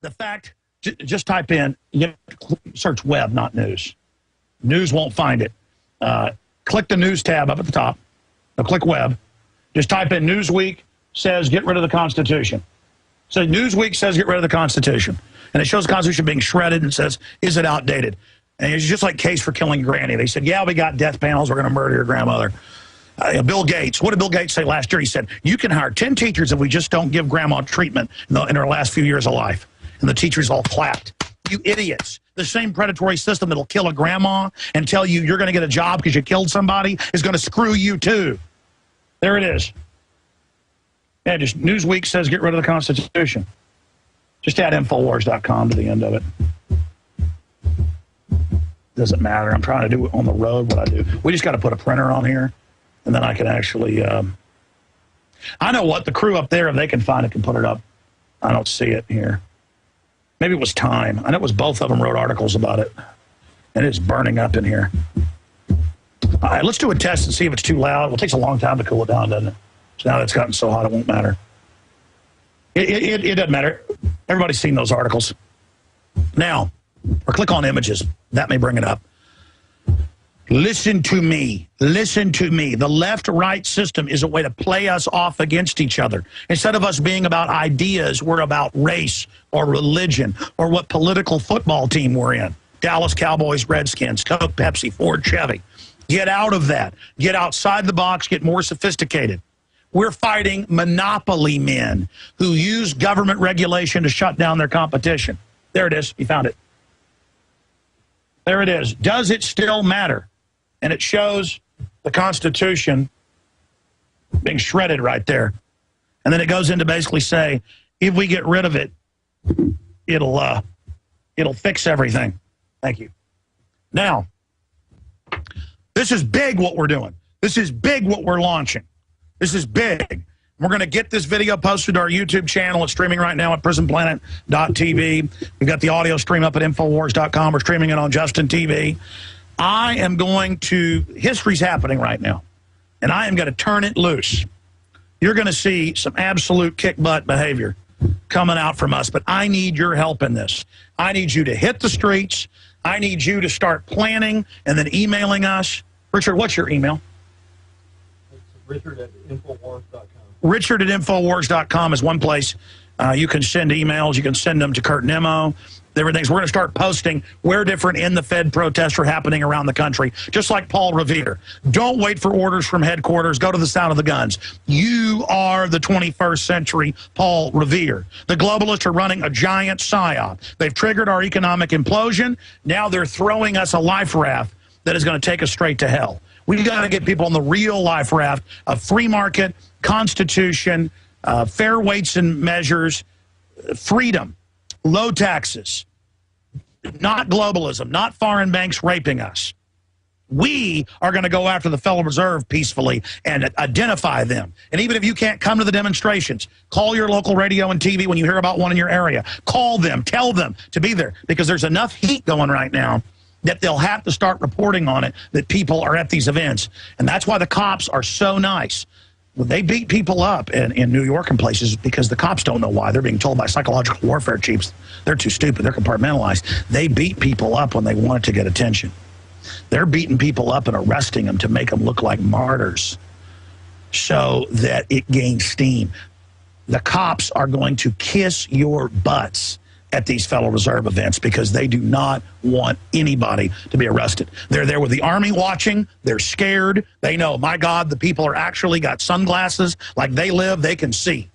The fact, just type in, search web, not news. News won't find it. Click the news tab up at the top. Now click web. Just type in Newsweek says get rid of the Constitution. So Newsweek says get rid of the Constitution. And it shows the Constitution being shredded and says, is it outdated? And it's just like Case for Killing Granny. They said, yeah, we got death panels. We're going to murder your grandmother. Bill Gates, what did Bill Gates say last year? He said, you can hire 10 teachers if we just don't give grandma treatment in her last few years of life. And the teachers all clapped. You idiots. The same predatory system that'll kill a grandma and tell you you're going to get a job because you killed somebody is going to screw you too. There it is. Yeah, just Newsweek says get rid of the Constitution. Just add Infowars.com to the end of it. Doesn't matter. I'm trying to do it on the road, what I do. We just got to put a printer on here, and then I can actually... I know what, the crew up there, if they can find it, can put it up. I don't see it here. Maybe it was Time. I know it was both of them wrote articles about it. And it's burning up in here. All right, let's do a test and see if it's too loud. Well, it takes a long time to cool it down, doesn't it? So now that it's gotten so hot, it won't matter. It doesn't matter. Everybody's seen those articles. Now, or click on images. That may bring it up. Listen to me. Listen to me. The left-right system is a way to play us off against each other. Instead of us being about ideas, we're about race or religion or what political football team we're in. Dallas Cowboys, Redskins, Coke, Pepsi, Ford, Chevy. Get out of that. Get outside the box. Get more sophisticated. We're fighting monopoly men who use government regulation to shut down their competition. There it is. You found it. There it is. Does it still matter? And it shows the Constitution being shredded right there. And then it goes in to basically say, if we get rid of it, it'll fix everything. Thank you. Now, this is big what we're doing. This is big what we're launching. This is big. We're going to get this video posted to our YouTube channel. It's streaming right now at prisonplanet.tv. We've got the audio stream up at Infowars.com. We're streaming it on Justin TV. I am going to, history's happening right now, and I am going to turn it loose. You're going to see some absolute kick-butt behavior coming out from us, but I need your help in this. I need you to hit the streets. I need you to start planning and then emailing us. Richard, what's your email? Richard at Infowars.com. Richard at Infowars.com is one place. You can send emails. You can send them to Kurt Nimmo. Everything's. We're going to start posting where different in the Fed protests are happening around the country, just like Paul Revere. Don't wait for orders from headquarters. Go to the sound of the guns. You are the 21st century Paul Revere. The globalists are running a giant psyop. They've triggered our economic implosion. Now they're throwing us a life raft that is going to take us straight to hell. We've got to get people on the real life raft of free market, constitution, fair weights and measures, freedom, low taxes, not globalism, not foreign banks raping us. We are going to go after the Federal Reserve peacefully and identify them. And even if you can't come to the demonstrations, call your local radio and TV when you hear about one in your area. Call them, tell them to be there, because there's enough heat going right now that they'll have to start reporting on it, that people are at these events. And that's why the cops are so nice. They beat people up in New York and places because the cops don't know why. They're being told by psychological warfare chiefs. They're too stupid. They're compartmentalized. They beat people up when they want to get attention. They're beating people up and arresting them to make them look like martyrs so that it gains steam. The cops are going to kiss your butts at these Federal Reserve events because they do not want anybody to be arrested. They're there with the army watching. They're scared. They know, my God, the people are actually got sunglasses like they live. They can see.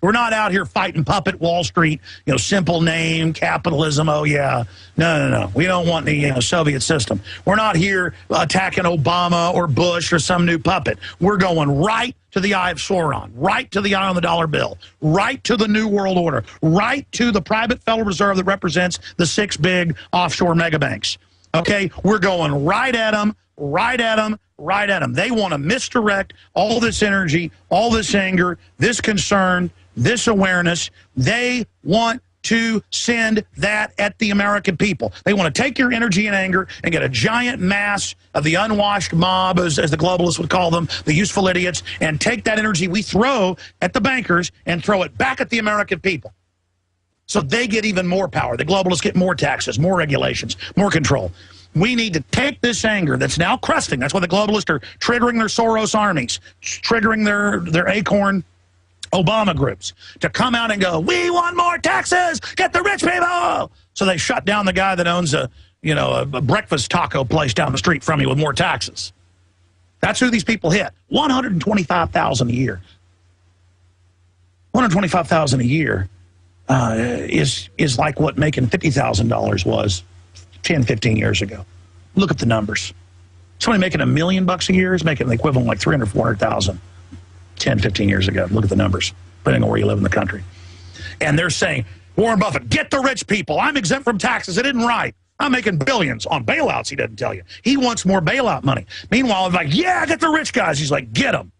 We're not out here fighting puppet Wall Street, simple name, capitalism. Oh, yeah. No. We don't want the Soviet system. We're not here attacking Obama or Bush or some new puppet. We're going right to the eye of Sauron, right to the eye on the dollar bill, right to the New World Order, right to the private Federal Reserve that represents the 6 big offshore megabanks. Okay? We're going right at them, right at them, right at them. They want to misdirect all this energy, all this anger, this concern, this awareness. They want to send that at the American people. They want to take your energy and anger and get a giant mass of the unwashed mob, as the globalists would call them, the useful idiots, and take that energy we throw at the bankers and throw it back at the American people. So they get even more power. The globalists get more taxes, more regulations, more control. We need to take this anger that's now cresting. That's why the globalists are triggering their Soros armies, triggering their Acorn Obama groups to come out and go, we want more taxes, get the rich people. So they shut down the guy that owns a breakfast taco place down the street from you with more taxes. That's who these people hit. $125,000 a year. $125,000 a year is like what making $50,000 was 10, 15 years ago. Look at the numbers. Somebody making $1 million a year is making the equivalent like 300, 400,000 10, 15 years ago. Look at the numbers, depending on where you live in the country. And they're saying, Warren Buffett, get the rich people. I'm exempt from taxes. It isn't right. I'm making billions on bailouts, he doesn't tell you. He wants more bailout money. Meanwhile, I'm like, yeah, get the rich guys. He's like, get them.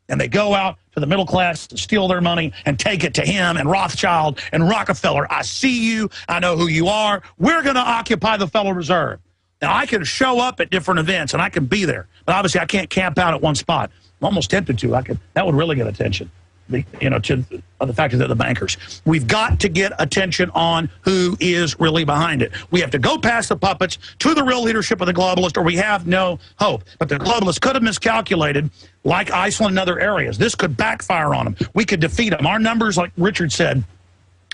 And they go out to the middle class to steal their money and take it to him and Rothschild and Rockefeller. I see you. I know who you are. We're going to occupy the Federal Reserve. Now, I can show up at different events, and I can be there. But obviously, I can't camp out at one spot. I'm almost tempted to. That would really get attention. To the fact that they're the bankers. We've got to get attention on who is really behind it. We have to go past the puppets to the real leadership of the globalists, or we have no hope. But the globalists could have miscalculated, like Iceland and other areas. This could backfire on them. We could defeat them. Our numbers, like Richard said,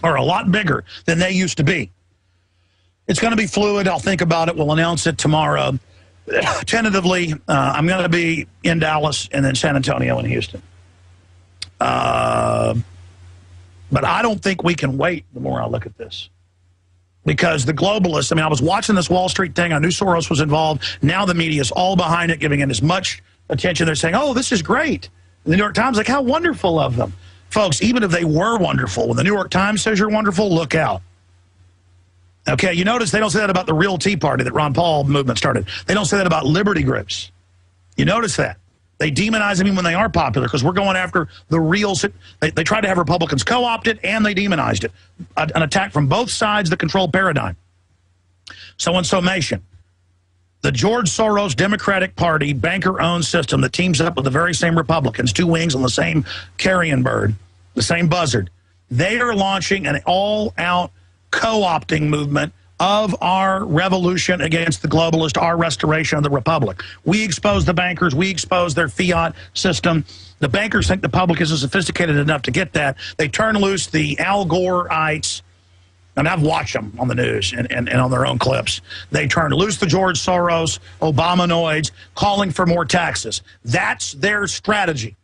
are a lot bigger than they used to be. It's going to be fluid. I'll think about it. We'll announce it tomorrow. Tentatively, I'm going to be in Dallas and then San Antonio and Houston. But I don't think we can wait the more I look at this. Because the globalists, I was watching this Wall Street thing. I knew Soros was involved. Now the media is all behind it, giving it as much attention. They're saying, oh, this is great. And the New York Times, like, how wonderful of them. Folks, even if they were wonderful, when the New York Times says you're wonderful, look out. Okay, you notice they don't say that about the real Tea Party that Ron Paul movement started. They don't say that about liberty groups. You notice that. They demonize them even when they are popular because we're going after the real... They tried to have Republicans co-opted and they demonized it. An attack from both sides that control paradigm. So in summation, the George Soros Democratic Party banker-owned system that teams up with the very same Republicans, two wings on the same carrion bird, the same buzzard, they are launching an all-out co-opting movement of our revolution against the globalist, our restoration of the republic. We expose the bankers. We expose their fiat system. The bankers think the public isn't sophisticated enough to get that. They turn loose the Al Gore-ites, and I've watched them on the news and on their own clips. They turn loose the George Soros, Obamanoids, calling for more taxes. That's their strategy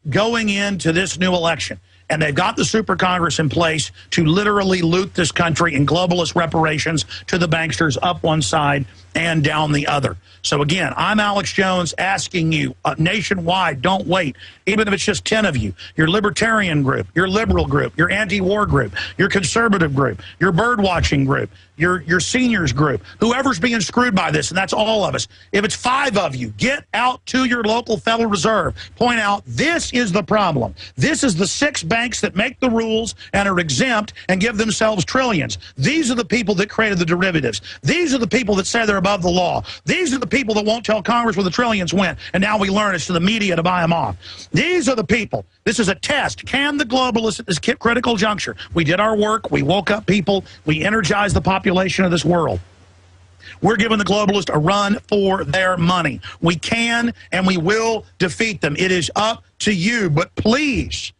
going into this new election. And they've got the Super Congress in place to literally loot this country in globalist reparations to the banksters up one side and down the other. So again, I'm Alex Jones asking you nationwide, don't wait. Even if it's just 10 of you, your libertarian group, your liberal group, your anti-war group, your conservative group, your bird-watching group, your seniors group, whoever's being screwed by this, and that's all of us. If it's 5 of you, get out to your local Federal Reserve. Point out, this is the problem. This is the 6 banks that make the rules and are exempt and give themselves trillions. These are the people that created the derivatives. These are the people that say they're above the law. These are the people that won't tell Congress where the trillions went, and now we learn it's to the media to buy them off. These are the people. This is a test. Can the globalists at this critical juncture? We did our work. We woke up people. We energized the population of this world. We're giving the globalists a run for their money. We can and we will defeat them. It is up to you, but please.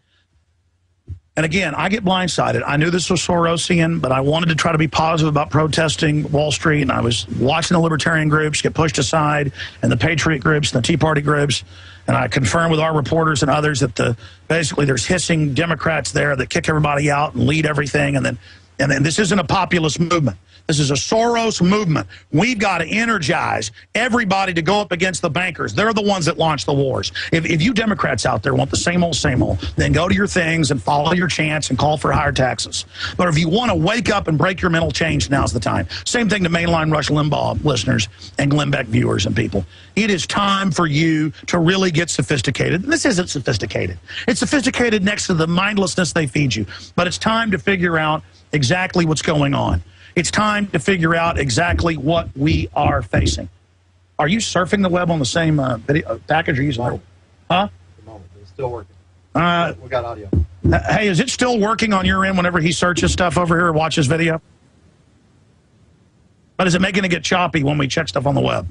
And again, I get blindsided. I knew this was Sorosian, but I wanted to try to be positive about protesting Wall Street, and I was watching the libertarian groups get pushed aside, and the patriot groups, and the Tea Party groups, and I confirmed with our reporters and others that basically there's hissing Democrats there that kick everybody out and lead everything, and then this isn't a populist movement. This is a Soros movement. We've got to energize everybody to go up against the bankers. They're the ones that launch the wars. If you Democrats out there want the same old, then go to your things and follow your chants and call for higher taxes. But if you want to wake up and break your mental chains, now's the time. Same thing to mainline Rush Limbaugh listeners and Glenn Beck viewers and people. It is time for you to really get sophisticated. This isn't sophisticated. It's sophisticated next to the mindlessness they feed you. But it's time to figure out exactly what's going on. It's time to figure out exactly what we are facing. Are you surfing the web on the same video package or using it? Huh? At the moment, it's still working. We got audio. Hey, is it still working on your end whenever he searches stuff over here or watches video? But is it making it get choppy when we check stuff on the web?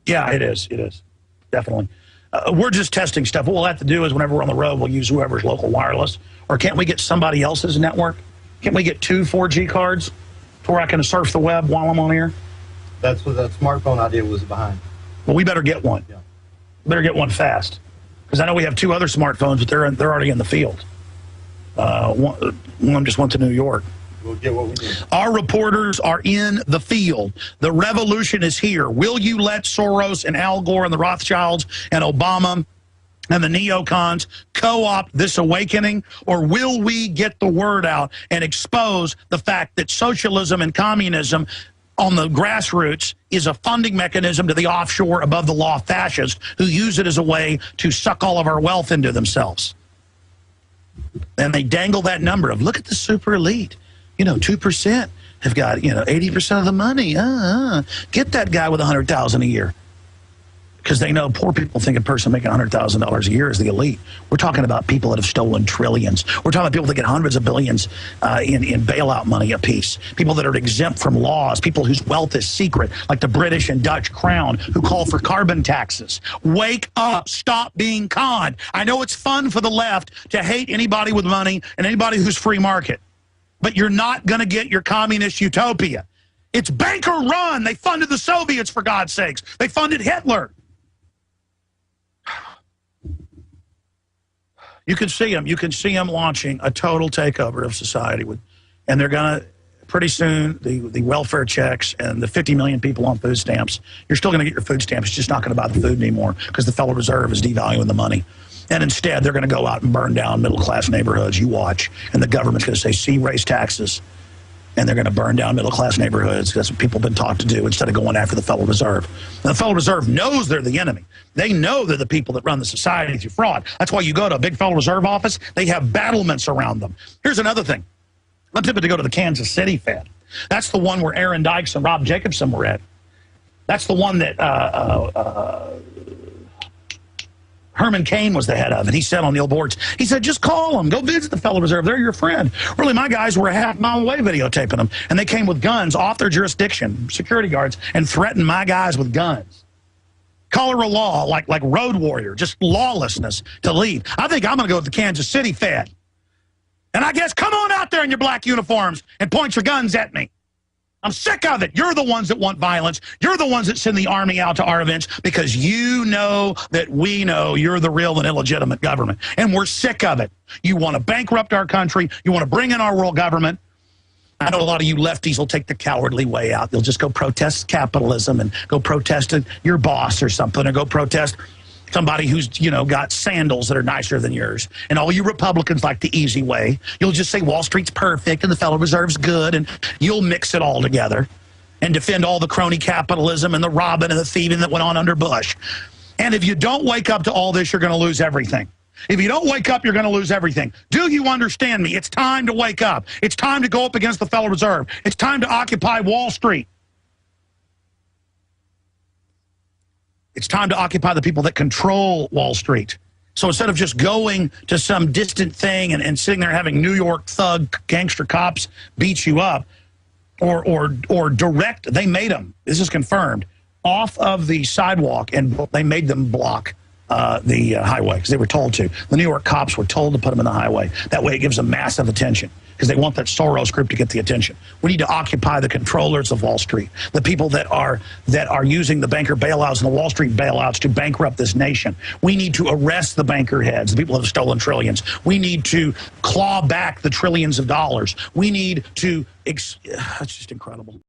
Yeah, it is. It is. Definitely. We're just testing stuff. What we'll have to do is whenever we're on the road, we'll use whoever's local wireless. Or can't we get somebody else's network? Can't we get 2 4G cards to where I can surf the web while I'm on here? That's what that smartphone idea was behind. Well, we better get one. Yeah. Better get one fast. Because I know we have 2 other smartphones, but they're already in the field. One of them just went to New York. We'll get what we need. Our reporters are in the field. The revolution is here. Will you let Soros and Al Gore and the Rothschilds and Obama and the neocons co-opt this awakening, or will we get the word out and expose the fact that socialism and communism on the grassroots is a funding mechanism to the offshore above the law fascists who use it as a way to suck all of our wealth into themselves? And they dangle that number of, look at the super elite. 2% have got, 80% of the money. Get that guy with $100,000 a year. Because they know poor people think a person making $100,000 a year is the elite. We're talking about people that have stolen trillions. We're talking about people that get hundreds of billions in bailout money apiece. People that are exempt from laws. People whose wealth is secret, like the British and Dutch crown, who call for carbon taxes. Wake up. Stop being conned. I know it's fun for the left to hate anybody with money and anybody who's free market. But you're not going to get your communist utopia. It's banker run. They funded the Soviets, for God's sakes. They funded Hitler. You can see them. You can see them launching a total takeover of society. And they're going to, pretty soon, the welfare checks and the 50 million people on food stamps, you're still going to get your food stamps. It's just not going to buy the food anymore because the Federal Reserve is devaluing the money. And instead, they're going to go out and burn down middle-class neighborhoods. You watch. And the government's going to say, see, raise taxes. And they're going to burn down middle-class neighborhoods. That's what people have been taught to do instead of going after the Federal Reserve. And the Federal Reserve knows they're the enemy. They know they're the people that run the society through fraud. That's why you go to a big Federal Reserve office, they have battlements around them. Here's another thing. I'm tempted to go to the Kansas City Fed. That's the one where Aaron Dykes and Rob Jacobson were at. That's the one that Herman Cain was the head of, and he said on the old boards, he said, just call them. Go visit the Federal Reserve. They're your friend. Really, my guys were a half-mile away videotaping them, and they came with guns off their jurisdiction, security guards, and threatened my guys with guns. Color law, like road warrior, just lawlessness to leave. I think I'm going to go to the Kansas City Fed. And I guess, come on out there in your black uniforms and point your guns at me. I'm sick of it. You're the ones that want violence. You're the ones that send the army out to our events because you know that we know you're the real and illegitimate government. And we're sick of it. You want to bankrupt our country. You want to bring in our world government. I know a lot of you lefties will take the cowardly way out. They'll just go protest capitalism and go protest your boss or something, or go protest somebody who's, got sandals that are nicer than yours. And all you Republicans like the easy way. You'll just say Wall Street's perfect and the Federal Reserve's good, and you'll mix it all together and defend all the crony capitalism and the robbing and the thieving that went on under Bush. And if you don't wake up to all this, you're going to lose everything. If you don't wake up, you're going to lose everything. Do you understand me? It's time to wake up. It's time to go up against the Federal Reserve. It's time to occupy Wall Street. It's time to occupy the people that control Wall Street. So instead of just going to some distant thing and sitting there having New York thug gangster cops beat you up, or direct, they made them, this is confirmed, off of the sidewalk, and they made them block the highway because they were told to. The New York cops were told to put them in the highway. That way it gives them massive attention because they want that Soros group to get the attention. We need to occupy the controllers of Wall Street, the people that are using the banker bailouts and the Wall Street bailouts to bankrupt this nation. We need to arrest the banker heads, the people that have stolen trillions. We need to claw back the trillions of dollars. We need to, it's just incredible.